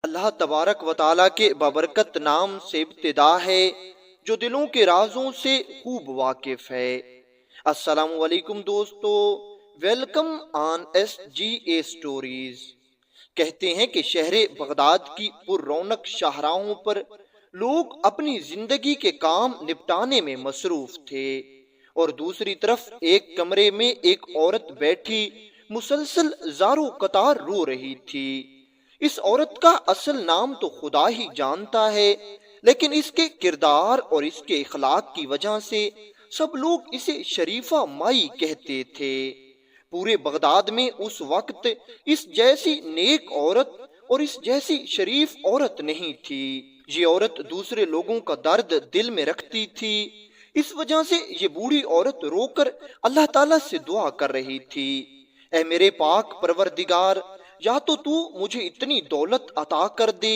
اللہ تبارک و تعالیٰ کے بابرکت نام سے ابتدا ہے جو دلوں کے رازوں سے خوب واقف ہے۔ السلام علیکم دوستو، welcome on S G A stories. کہتے ہیں کہ شہر بغداد کی پر رونق شاہراہوں پر لوگ اپنی زندگی کے کام نپٹانے میں مصروف تھے، اور دوسری طرف ایک کمرے میں ایک عورت بیٹھی مسلسل زارو قطار رو رہی تھی۔ اس عورت کا اصل نام تو خدا ہی جانتا ہے، لیکن اس کے کردار اور اس کے اخلاق کی وجہ سے سب لوگ اسے شریفہ مائی کہتے تھے۔ پورے بغداد میں اس وقت اس جیسی نیک عورت اور اس جیسی شریف عورت نہیں تھی۔ یہ عورت دوسرے لوگوں کا درد دل میں رکھتی تھی، اس وجہ سے یہ بوڑھی عورت رو کر اللہ تعالیٰ سے دعا کر رہی تھی، اے میرے پاک پروردگار، یا تو مجھے اتنی دولت عطا کر دے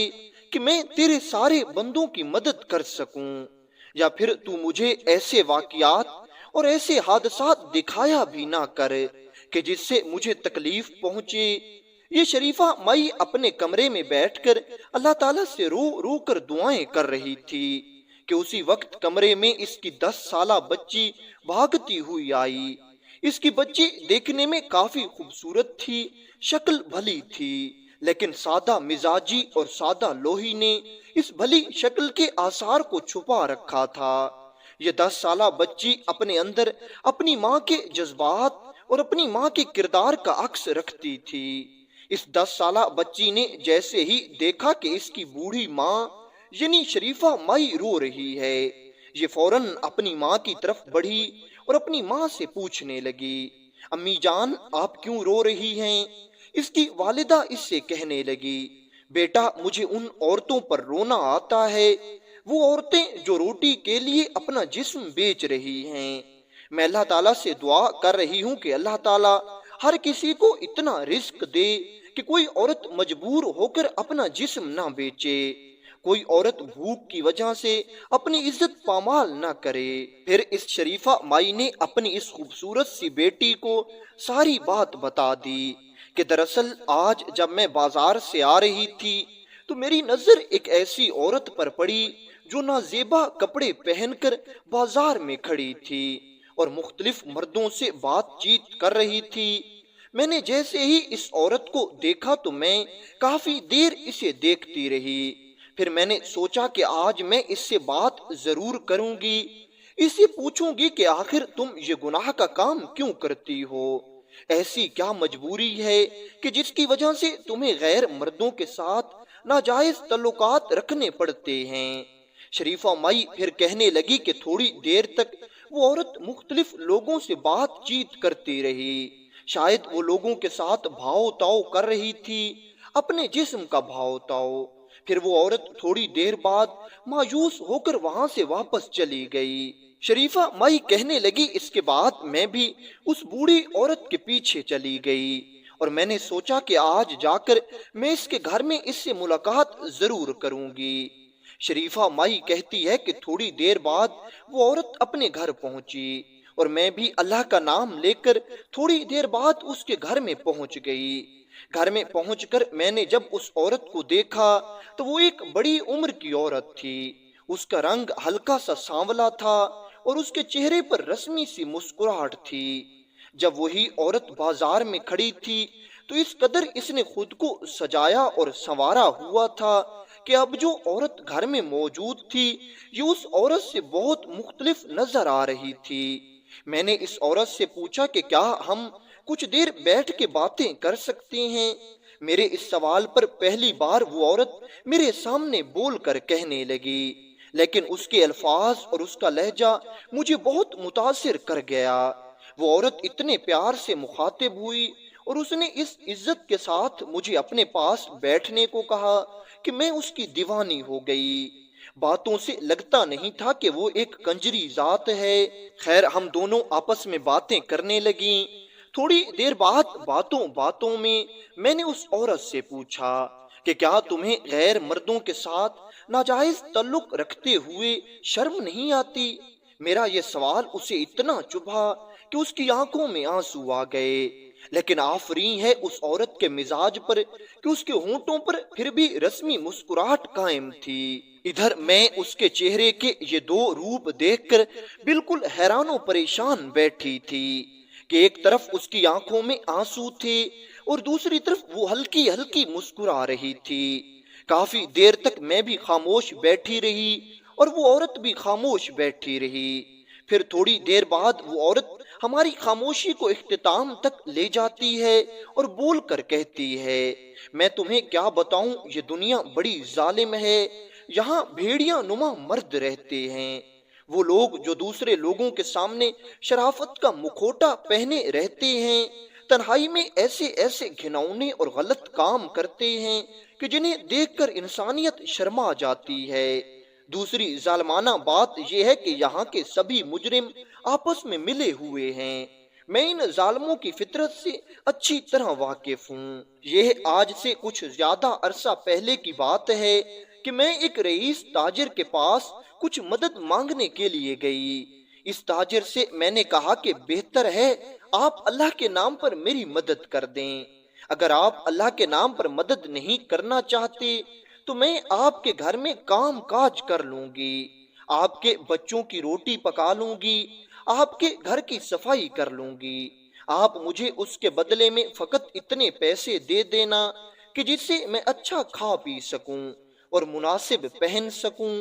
کہ میں تیرے سارے بندوں کی مدد کر سکوں، یا پھر مجھے ایسے واقعات اور ایسے حادثات دکھایا بھی نہ کر کہ جس سے مجھے تکلیف پہنچے۔ یہ شریفہ مائی اپنے کمرے میں بیٹھ کر اللہ تعالیٰ سے رو رو کر دعائیں کر رہی تھی کہ اسی وقت کمرے میں اس کی 10 سالہ بچی بھاگتی ہوئی آئی۔ اس کی بچی دیکھنے میں کافی خوبصورت تھی، شکل بھلی تھی، لیکن سادہ مزاجی اور سادہ لوہی نے اس بھلی شکل کے آثار کو چھپا رکھا تھا۔ یہ 10 سالہ بچی اپنے اندر اپنی ماں کے جذبات اور اپنی ماں کے کردار کا عکس رکھتی تھی۔ اس 10 سالہ بچی نے جیسے ہی دیکھا کہ اس کی بوڑھی ماں یعنی شریفہ مائی رو رہی ہے، یہ فوراً اپنی ماں کی طرف بڑھی اور اپنی ماں سے پوچھنے لگی، امی جان آپ کیوں رو رہی ہیں؟ اس کی والدہ اس سے کہنے لگی، بیٹا مجھے ان عورتوں پر رونا آتا ہے، وہ عورتیں جو روٹی کے لیے اپنا جسم بیچ رہی ہیں۔ میں اللہ تعالیٰ سے دعا کر رہی ہوں کہ اللہ تعالیٰ ہر کسی کو اتنا رزق دے کہ کوئی عورت مجبور ہو کر اپنا جسم نہ بیچے، کوئی عورت بھوک کی وجہ سے اپنی عزت پامال نہ کرے۔ پھر اس شریفہ مائی نے اپنی اس خوبصورت سی بیٹی کو ساری بات بتا دی کہ دراصل آج جب میں بازار سے آ رہی تھی تو میری نظر ایک ایسی عورت پر پڑی جو نازیبا کپڑے پہن کر بازار میں کھڑی تھی اور مختلف مردوں سے بات چیت کر رہی تھی۔ میں نے جیسے ہی اس عورت کو دیکھا تو میں کافی دیر اسے دیکھتی رہی، پھر میں نے سوچا کہ آج میں اس سے بات ضرور کروں گی، اسے پوچھوں گی کہ آخر تم یہ گناہ کا کام کیوں کرتی ہو؟ ایسی کیا مجبوری ہے کہ جس کی وجہ سے تمہیں غیر مردوں کے ساتھ ناجائز تعلقات رکھنے پڑتے ہیں؟ شریفہ مائی پھر کہنے لگی کہ تھوڑی دیر تک وہ عورت مختلف لوگوں سے بات چیت کرتی رہی، شاید وہ لوگوں کے ساتھ بھاؤ تاؤ کر رہی تھی، اپنے جسم کا بھاؤ تاؤ۔ پھر وہ عورت تھوڑی دیر بعد مایوس ہو کر وہاں سے واپس چلی گئی۔ شریفہ مائی کہنے لگی اس کے بعد میں بھی اس بوڑھی عورت کے پیچھے چلی گئی اور میں نے سوچا کہ آج جا کر میں اس کے گھر میں اس سے ملاقات ضرور کروں گی۔ شریفہ مائی کہتی ہے کہ تھوڑی دیر بعد وہ عورت اپنے گھر پہنچی اور میں بھی اللہ کا نام لے کر تھوڑی دیر بعد اس کے گھر میں پہنچ گئی۔ گھر میں پہنچ کر میں نے جب اس عورت کو دیکھا تو وہ ایک بڑی عمر کی عورت تھی، اس کا رنگ ہلکا سا سانولا تھا اور اس کے چہرے پر رسمی سی مسکراہٹ تھی۔ جب وہی عورت بازار میں کھڑی تھی تو اس قدر اس نے خود کو سجایا اور سنوارا ہوا تھا کہ اب جو عورت گھر میں موجود تھی یہ اس عورت سے بہت مختلف نظر آ رہی تھی۔ میں نے اس عورت سے پوچھا کہ کیا ہم کچھ دیر بیٹھ کے باتیں کر سکتے ہیں؟ میرے اس سوال پر پہلی بار وہ عورت میرے سامنے بول کر کہنے لگی، لیکن اس کے الفاظ اور اس کا لہجہ مجھے بہت متاثر کر گیا۔ وہ عورت اتنے پیار سے مخاطب ہوئی اور اس نے اس عزت کے ساتھ مجھے اپنے پاس بیٹھنے کو کہا کہ میں اس کی دیوانی ہو گئی۔ باتوں سے لگتا نہیں تھا کہ وہ ایک کنجری ذات ہے۔ خیر ہم دونوں آپس میں باتیں کرنے لگیں۔ تھوڑی دیر بعد باتوں میں نے اس عورت سے پوچھا کہ کیا تمہیں غیر مردوں کے ساتھ ناجائز تعلق رکھتے ہوئے شرم نہیں آتی؟ میرا یہ سوال اسے اتنا چبھا کہ اس کی آنکھوں میں آنسو آ گئے۔ لیکن آفرین ہے اس عورت کے مزاج پر کہ اس کے ہونٹوں پر پھر بھی رسمی مسکراہٹ قائم تھی۔ ادھر میں اس کے چہرے کے یہ دو روپ دیکھ کر بالکل حیران و پریشان بیٹھی تھی کہ ایک طرف اس کی آنکھوں میں آنسو تھے اور دوسری طرف وہ ہلکی ہلکی مسکرا رہی تھی۔ کافی دیر تک میں بھی خاموش بیٹھی رہی اور وہ عورت بھی خاموش بیٹھی رہی۔ پھر تھوڑی دیر بعد وہ عورت ہماری خاموشی کو اختتام تک لے جاتی ہے اور بول کر کہتی ہے، میں تمہیں کیا بتاؤں، یہ دنیا بڑی ظالم ہے، یہاں بھیڑیاں نما مرد رہتے ہیں، وہ لوگ جو دوسرے لوگوں کے سامنے شرافت کا مکھوٹا پہنے رہتے ہیں، تنہائی میں ایسے ایسے گھناؤنے اور غلط کام کرتے ہیں کہ جنہیں دیکھ کر انسانیت شرما جاتی ہے۔ دوسری ظالمانہ بات یہ ہے کہ یہاں کے سبھی مجرم آپس میں ملے ہوئے ہیں۔ میں ان ظالموں کی فطرت سے اچھی طرح واقف ہوں۔ یہ آج سے کچھ زیادہ عرصہ پہلے کی بات ہے کہ میں ایک رئیس تاجر کے پاس کچھ مدد مانگنے کے لیے گئی۔ اس تاجر سے میں نے کہا کہ بہتر ہے آپ اللہ کے نام پر میری مدد کر دیں۔ اگر آپ اللہ کے نام پر مدد نہیں کرنا چاہتے تو میں آپ کے گھر میں کام کاج کر لوں گی، آپ کے بچوں کی روٹی پکا لوں گی، آپ کے گھر کی صفائی کر لوں گی۔ آپ مجھے اس کے بدلے میں فقط اتنے پیسے دے دینا کہ جس سے میں اچھا کھا پی سکوں اور مناسب پہن سکوں۔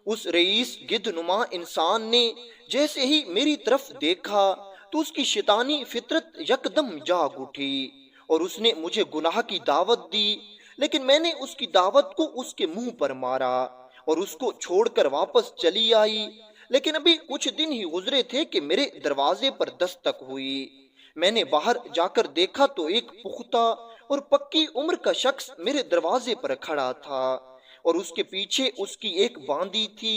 اس رئیس گدھ نما انسان نے جیسے ہی میری طرف دیکھا تو اس کی شیطانی فطرت یکدم جاگ اٹھی اور اس نے مجھے گناہ کی دعوت دی، لیکن میں نے اس کی دعوت کو اس کے منہ پر مارا اور اس کو چھوڑ کر واپس چلی آئی۔ لیکن ابھی کچھ دن ہی گزرے تھے کہ میرے دروازے پر دستک ہوئی۔ میں نے باہر جا کر دیکھا تو ایک پختہ اور پکی عمر کا شخص میرے دروازے پر کھڑا تھا اور اس کے پیچھے اس کی ایک باندی تھی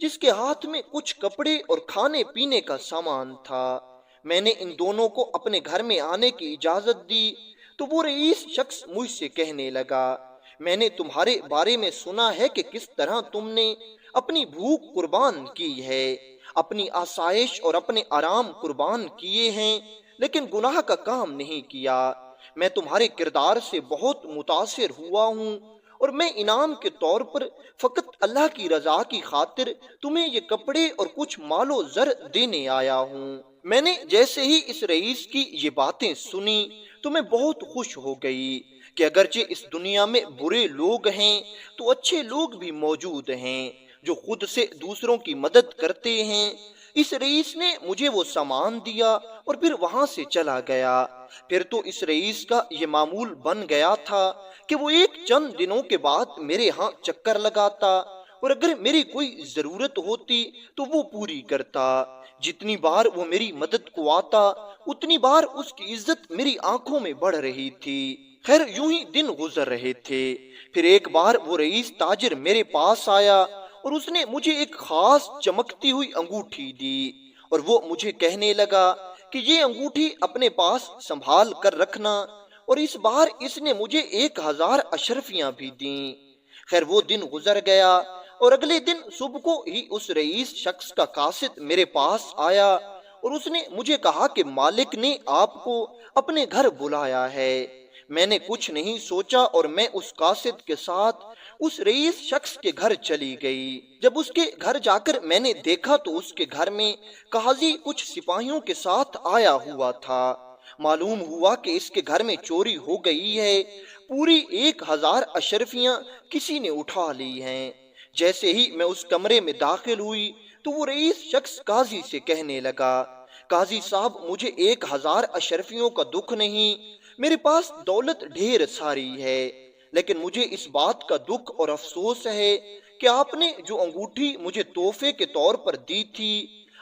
جس کے ہاتھ میں کچھ کپڑے اور کھانے پینے کا سامان تھا۔ میں نے ان دونوں کو اپنے گھر میں آنے کی اجازت دی تو وہ رئیس شخص مجھ سے کہنے لگا، میں نے تمہارے بارے میں سنا ہے کہ کس طرح تم نے اپنی بھوک قربان کی ہے، اپنی آسائش اور اپنے آرام قربان کیے ہیں، لیکن گناہ کا کام نہیں کیا۔ میں تمہارے کردار سے بہت متاثر ہوا ہوں اور میں انعام کے طور پر فقط اللہ کی رضا کی خاطر تمہیں یہ کپڑے اور کچھ مال و زر دینے آیا ہوں۔ میں نے جیسے ہی اس رئیس کی یہ باتیں سنی تو میں بہت خوش ہو گئی کہ اگرچہ اس دنیا میں برے لوگ ہیں تو اچھے لوگ بھی موجود ہیں جو خود سے دوسروں کی مدد کرتے ہیں۔ اس رئیس نے مجھے وہ سامان دیا اور پھر وہاں سے چلا گیا۔ پھر تو اس رئیس کا یہ معمول بن گیا تھا کہ وہ ایک چند دنوں کے بعد میرے ہاں چکر لگاتا اور اگر میری کوئی ضرورت ہوتی تو وہ پوری کرتا۔ جتنی بار وہ میری مدد کو آتا اتنی بار اس کی عزت میری آنکھوں میں بڑھ رہی تھی۔ خیر یوں ہی دن گزر رہے تھے۔ پھر ایک بار وہ رئیس تاجر میرے پاس آیا اور اس نے مجھے ایک خاص چمکتی ہوئی انگوٹھی دی اور وہ مجھے کہنے لگا کہ یہ انگوٹھی اپنے پاس سنبھال کر رکھنا، اور اس بار اس نے مجھے 1000 اشرفیاں بھی دیں۔ خیر وہ دن گزر گیا اور اگلے دن صبح کو ہی اس رئیس شخص کا قاصد میرے پاس آیا اور اس نے مجھے کہا کہ مالک نے آپ کو اپنے گھر بلایا ہے۔ میں نے کچھ نہیں سوچا اور میں اس قاصد کے ساتھ اس رئیس شخص کے گھر چلی گئی۔ جب اس کے گھر جا کر میں نے دیکھا تو اس کے گھر میں قاضی کچھ سپاہیوں کے ساتھ آیا ہوا تھا۔ معلوم ہوا کہ اس کے گھر میں چوری ہو گئی ہے، پوری 1000 اشرفیاں کسی نے اٹھا لی ہیں۔ جیسے ہی میں اس کمرے میں داخل ہوئی تو وہ رئیس شخص قاضی سے کہنے لگا، قاضی صاحب مجھے 1000 اشرفیوں کا دکھ نہیں، میرے پاس دولت ڈھیر ساری ہے، لیکن مجھے اس بات کا دکھ اور افسوس ہے کہ آپ نے جو انگوٹھی مجھے تحفے کے طور پر دی تھی،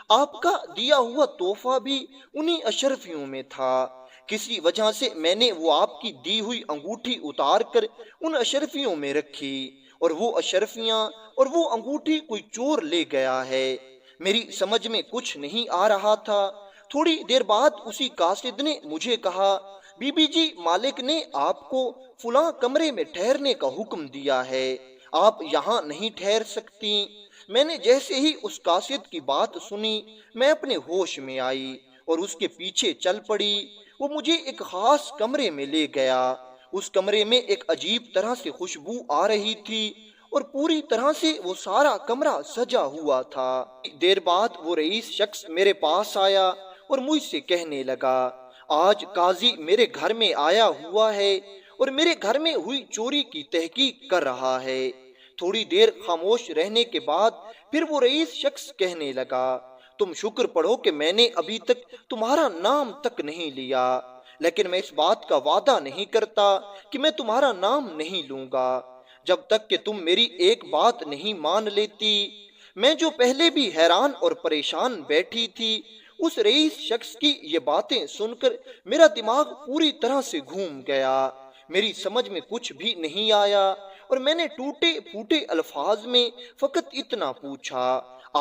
آپ کا دیا ہوا تحفہ بھی انہی اشرفیوں میں تھا۔ کسی وجہ سے میں نے وہ آپ کی دی ہوئی انگوٹھی اتار کر ان اشرفیوں میں رکھی اور وہ اشرفیاں اور وہ انگوٹھی کوئی چور لے گیا ہے۔ میری سمجھ میں کچھ نہیں آ رہا تھا۔ تھوڑی دیر بعد اسی قاصد نے مجھے کہا، بی بی جی مالک نے آپ کو فلاں کمرے میں ٹھہرنے کا حکم دیا ہے، آپ یہاں نہیں ٹھہر سکتی۔ میں نے جیسے ہی اس قاصد کی بات سنی میں اپنے ہوش میں آئی اور اس کے پیچھے چل پڑی۔ وہ مجھے ایک خاص کمرے میں لے گیا۔ اس کمرے میں ایک عجیب طرح سے خوشبو آ رہی تھی اور پوری طرح سے وہ سارا کمرہ سجا ہوا تھا۔ دیر بعد وہ رئیس شخص میرے پاس آیا اور مجھ سے کہنے لگا، آج قاضی میرے گھر میں آیا ہوا ہے اور میرے گھر میں ہوئی چوری کی تحقیق کر رہا ہے۔ تھوڑی دیر خاموش رہنے کے بعد پھر وہ رئیس شخص کہنے لگا، تم شکر پڑھو کہ میں نے ابھی تک تمہارا نام تک نہیں لیا، لیکن میں اس بات کا وعدہ نہیں کرتا کہ میں تمہارا نام نہیں لوں گا جب تک کہ تم میری ایک بات نہیں مان لیتی۔ میں جو پہلے بھی حیران اور پریشان بیٹھی تھی، اس رئیس شخص کی یہ باتیں سن کر میرا دماغ پوری طرح سے گھوم گیا۔ میری سمجھ میں کچھ بھی نہیں آیا اور میں نے ٹوٹے پھوٹے الفاظ میں فقط اتنا پوچھا،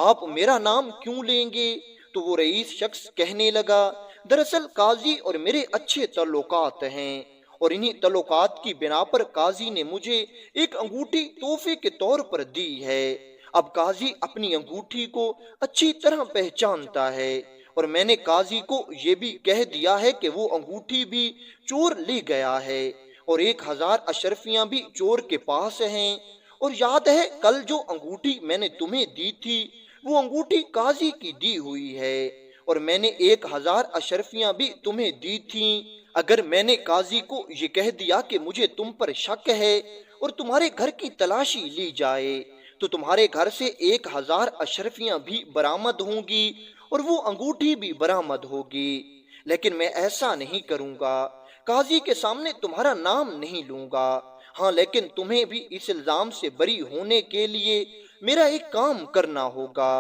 آپ میرا نام کیوں لیں گے؟ تو وہ رئیس شخص کہنے لگا، دراصل قاضی اور میرے اچھے تعلقات ہیں اور انہی تعلقات کی بنا پر قاضی نے مجھے ایک انگوٹھی تحفے کے طور پر دی ہے۔ اب قاضی اپنی انگوٹھی کو اچھی طرح پہچانتا ہے اور میں نے قاضی کو یہ بھی کہہ دیا ہے کہ وہ انگوٹھی بھی چور لے گیا ہے اور 1000 اشرفیاں بھی چور کے پاس ہیں، اور یاد ہے کل جو انگوٹھی میں نے تمہیں دی تھی وہ انگوٹھی قاضی کی دی ہوئی ہے اور میں نے 1000 اشرفیاں بھی تمہیں دی تھیں۔ اگر میں نے قاضی کو یہ کہہ دیا کہ مجھے تم پر شک ہے اور تمہارے گھر کی تلاشی لی جائے تو تمہارے گھر سے 1000 اشرفیاں بھی برآمد ہوں گی اور وہ انگوٹھی بھی برآمد ہوگی، لیکن میں ایسا نہیں کروں گا، قاضی کے سامنے تمہارا نام نہیں لوں گا۔ ہاں، لیکن تمہیں بھی اس الزام سے بری ہونے کے لیے میرا ایک کام کرنا ہوگا۔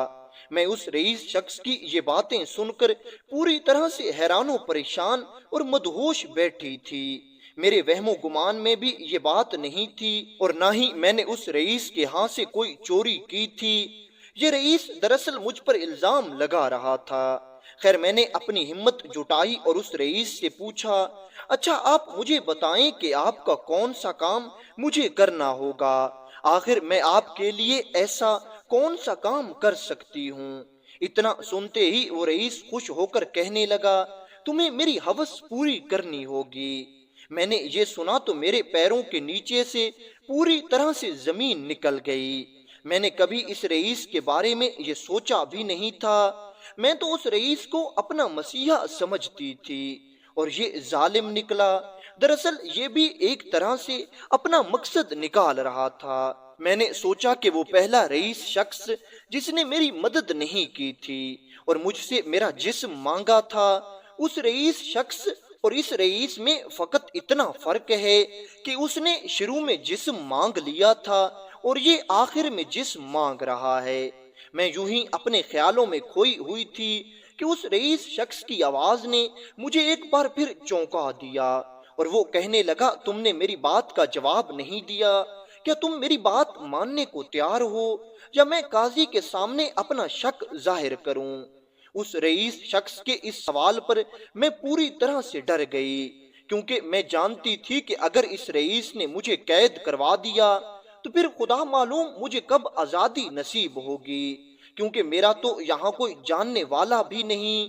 میں اس رئیس شخص کی یہ باتیں سن کر پوری طرح سے حیران و پریشان اور مدہوش بیٹھی تھی۔ میرے وہم و گمان میں بھی یہ بات نہیں تھی اور نہ ہی میں نے اس رئیس کے ہاں سے کوئی چوری کی تھی۔ یہ رئیس دراصل مجھ پر الزام لگا رہا تھا۔ خیر، میں نے اپنی ہمت جٹائی اور اس رئیس سے پوچھا، اچھا آپ مجھے بتائیں کہ آپ کا کون سا کام مجھے کرنا ہوگا؟ آخر میں آپ کے لیے ایسا کون سا کام کر سکتی ہوں؟ اتنا سنتے ہی وہ رئیس خوش ہو کر کہنے لگا، تمہیں میری ہوس پوری کرنی ہوگی۔ میں نے یہ سنا تو میرے پیروں کے نیچے سے پوری طرح سے زمین نکل گئی۔ میں نے کبھی اس رئیس کے بارے میں یہ سوچا بھی نہیں تھا۔ میں تو اس رئیس کو اپنا مسیحا سمجھتی تھی اور یہ ظالم نکلا۔ دراصل یہ بھی ایک طرح سے اپنا مقصد نکال رہا تھا۔ میں نے سوچا کہ وہ پہلا رئیس شخص جس نے میری مدد نہیں کی تھی اور مجھ سے میرا جسم مانگا تھا، اس رئیس شخص اور اس رئیس میں فقط اتنا فرق ہے کہ اس نے شروع میں جسم مانگ لیا تھا اور یہ آخر میں جسم مانگ رہا ہے۔ میں یوں ہی اپنے خیالوں میں کھوئی ہوئی تھی کہ اس رئیس شخص کی آواز نے مجھے ایک بار پھر چونکا دیا اور وہ کہنے لگا، تم نے میری بات کا جواب نہیں دیا، کیا تم میری بات ماننے کو تیار ہو یا میں قاضی کے سامنے اپنا شک ظاہر کروں؟ اس رئیس شخص کے اس سوال پر میں پوری طرح سے ڈر گئی، کیونکہ میں جانتی تھی کہ اگر اس رئیس نے مجھے قید کروا دیا تو پھر خدا معلوم مجھے کب آزادی نصیب ہوگی، کیونکہ میرا تو یہاں کوئی جاننے والا بھی نہیں۔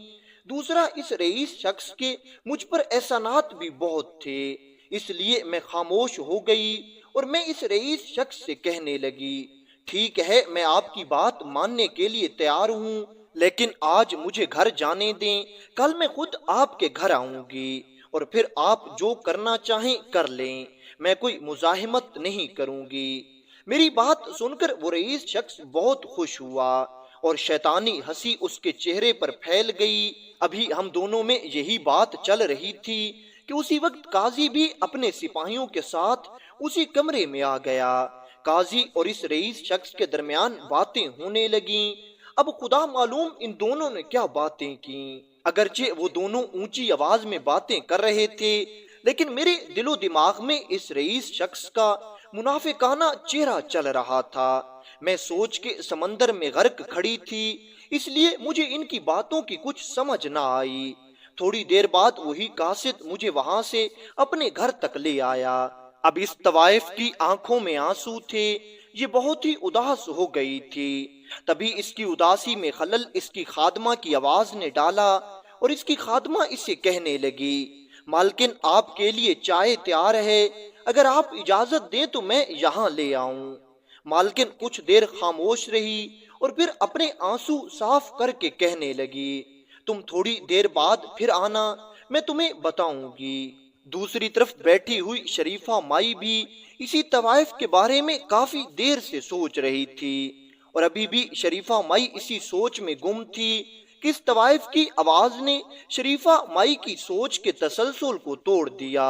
دوسرا، اس رئیس شخص کے مجھ پر احسانات بھی بہت تھے، اس لیے میں خاموش ہو گئی اور میں اس رئیس شخص سے کہنے لگی، ٹھیک ہے، میں آپ کی بات ماننے کے لیے تیار ہوں، لیکن آج مجھے گھر جانے دیں، کل میں خود آپ کے گھر آؤں گی اور پھر آپ جو کرنا چاہیں کر لیں، میں کوئی مزاحمت نہیں کروں گی۔ میری بات سن کر وہ رئیس شخص بہت خوش ہوا اور شیطانی ہنسی اس کے چہرے پر پھیل گئی۔ ابھی ہم دونوں میں یہی بات چل رہی تھی کہ اسی وقت قاضی بھی اپنے سپاہیوں کے ساتھ اسی کمرے میں آ گیا۔ قاضی اور اس رئیس شخص کے درمیان باتیں ہونے لگیں۔ اب خدا معلوم ان دونوں نے کیا باتیں کی۔ اگرچہ وہ دونوں اونچی آواز میں باتیں کر رہے تھے، لیکن میرے دل و دماغ میں اس رئیس شخص کا منافقانہ چہرہ چل رہا تھا۔ میں سوچ کے سمندر میں غرق کھڑی تھی، اس لیے مجھے ان کی باتوں کی کچھ سمجھ نہ آئی۔ تھوڑی دیر بعد وہی قاصد مجھے وہاں سے اپنے گھر تک لے آیا۔ اب اس طوائف کی آنکھوں میں آنسو تھے، یہ بہت ہی اداس ہو گئی تھی۔ تبھی اس کی اداسی میں خلل اس کی خادمہ کی آواز نے ڈالا اور اس کی خادمہ اسے کہنے لگی، مالکن آپ کے لیے چائے تیار ہے، اگر آپ اجازت دیں تو میں یہاں لے آؤں۔ مالکن کچھ دیر خاموش رہی اور پھر اپنے آنسو صاف کر کے کہنے لگی، تم تھوڑی دیر بعد پھر آنا، میں تمہیں بتاؤں گی۔ دوسری طرف بیٹھی ہوئی شریفہ مائی بھی اسی طوائف کے بارے میں کافی دیر سے سوچ رہی تھی، اور ابھی بھی شریفہ مائی اسی سوچ میں گم تھی کہ اس طوائف کی آواز نے شریفہ مائی کی سوچ کے تسلسل کو توڑ دیا،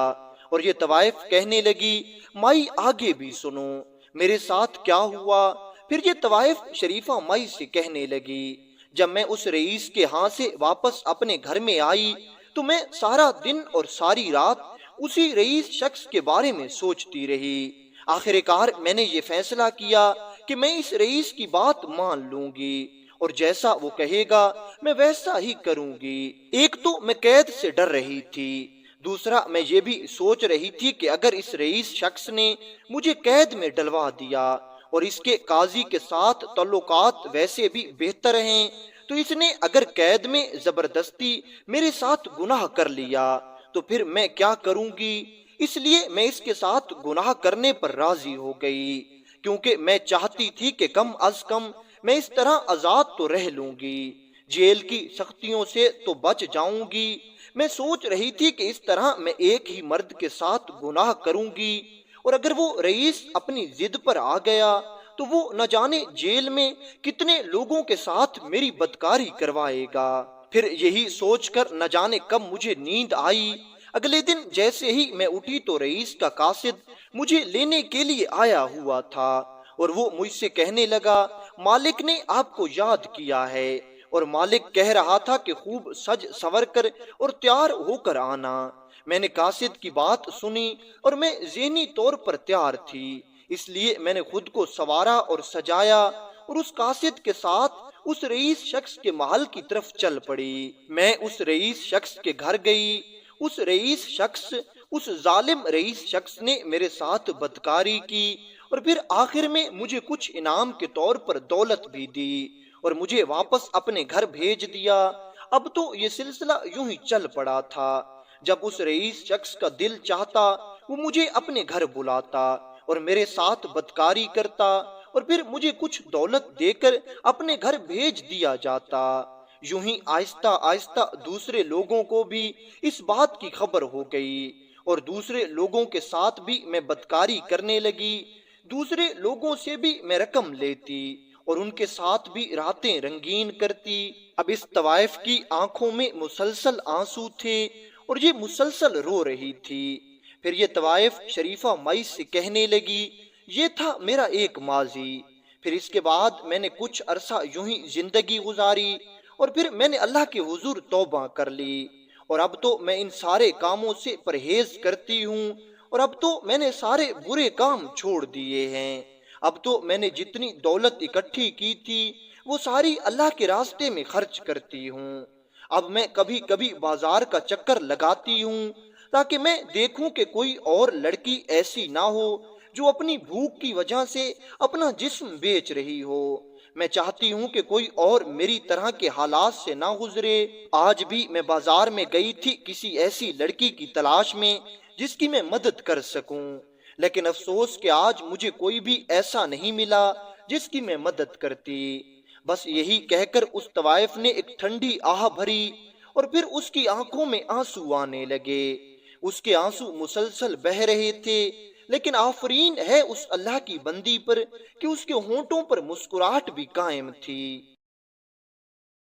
اور یہ طوائف کہنے لگی، مائی آگے بھی سنو، میرے ساتھ کیا ہوا۔ پھر یہ طوائف شریفہ مائی سے کہنے لگی، جب میں اس رئیس کے ہاں سے واپس اپنے گھر میں آئی تو میں سارا دن اور ساری رات اسی رئیس شخص کے بارے میں سوچتی رہی۔ آخر کار میں نے یہ فیصلہ کیا کہ میں اس رئیس کی بات مان لوں گی، اور جیسا وہ کہے گا میں ویسا ہی کروں گی۔ ایک تو میں قید سے ڈر رہی تھی، دوسرا میں یہ بھی سوچ رہی تھی کہ اگر اس رئیس شخص نے مجھے قید میں ڈلوا دیا اور اس کے قاضی کے ساتھ تعلقات ویسے بھی بہتر ہیں، تو اس نے اگر قید میں زبردستی میرے ساتھ گناہ کر لیا تو پھر میں کیا کروں گی۔ اس لیے میں اس کے ساتھ گناہ کرنے پر راضی ہو گئی، کیونکہ میں چاہتی تھی کہ کم از کم میں اس طرح آزاد تو رہ لوں گی، جیل کی سختیوں سے تو بچ جاؤں گی۔ میں سوچ رہی تھی کہ اس طرح میں ایک ہی مرد کے ساتھ گناہ کروں گی، اور اگر وہ رئیس اپنی ضد پر آ گیا تو وہ نہ جانے جیل میں کتنے لوگوں کے ساتھ میری بدکاری کروائے گا۔ پھر یہی سوچ کر نہ جانے کب مجھے نیند آئی۔ اگلے دن جیسے ہی میں اٹھی تو رئیس کا قاصد مجھے لینے کے لیے آیا ہوا تھا، اور وہ مجھ سے کہنے لگا، مالک نے آپ کو یاد کیا ہے، اور مالک کہہ رہا تھا کہ خوب سج سور کر اور تیار ہو کر آنا۔ میں نے قاصد کی بات سنی اور میں ذہنی طور پر تیار تھی، اس لیے میں نے خود کو سوارا اور سجایا اور اس قاصد کے ساتھ اس رئیس شخص کے محل کی طرف چل پڑی۔ میں اس رئیس شخص کے گھر گئی۔ اس ظالم رئیس شخص نے میرے ساتھ بدکاری کی، اور پھر آخر میں مجھے کچھ انعام کے طور پر دولت بھی دی اور مجھے واپس اپنے گھر بھیج دیا۔ اب تو یہ سلسلہ یوں ہی چل پڑا تھا، جب اس رئیس شخص کا دل چاہتا وہ مجھے اپنے گھر بلاتا اور میرے ساتھ بدکاری کرتا، اور پھر مجھے کچھ دولت دے کر اپنے گھر بھیج دیا جاتا۔ یوں ہی آہستہ آہستہ دوسرے لوگوں کو بھی اس بات کی خبر ہو گئی، اور دوسرے لوگوں کے ساتھ بھی میں بدکاری کرنے لگی۔ دوسرے لوگوں سے بھی میں رقم لیتی اور ان کے ساتھ بھی راتیں رنگین کرتی۔ اب اس طوائف کی آنکھوں میں مسلسل آنسو تھے اور یہ مسلسل رو رہی تھی۔ پھر یہ طوائف شریفہ مائی سے کہنے لگی، یہ تھا میرا ایک ماضی، پھر اس کے بعد میں نے کچھ عرصہ یوں ہی زندگی گزاری، اور پھر میں نے اللہ کے حضور توبہ کر لی، اور اب تو میں ان سارے کاموں سے پرہیز کرتی ہوں، اور اب تو میں نے سارے برے کام چھوڑ دیے ہیں۔ اب تو میں نے جتنی دولت اکٹھی کی تھی وہ ساری اللہ کے راستے میں خرچ کرتی ہوں۔ اب میں کبھی کبھی بازار کا چکر لگاتی ہوں تاکہ میں دیکھوں کہ کوئی اور لڑکی ایسی نہ ہو جو اپنی بھوک کی وجہ سے اپنا جسم بیچ رہی ہو۔ میں چاہتی ہوں کہ کوئی اور میری طرح کے حالات سے نہ گزرے۔ آج بھی میں بازار میں گئی تھی کسی ایسی لڑکی کی تلاش میں جس کی میں مدد کر سکوں، لیکن افسوس کہ آج مجھے کوئی بھی ایسا نہیں ملا جس کی میں مدد کرتی۔ بس یہی کہہ کر اس طوائف نے ایک ٹھنڈی آہ بھری، اور پھر اس کی آنکھوں میں آنسو آنے لگے۔ اس کے آنسو مسلسل بہ رہے تھے، لیکن آفرین ہے اس اللہ کی بندی پر کہ اس کے ہونٹوں پر مسکراہٹ بھی قائم تھی۔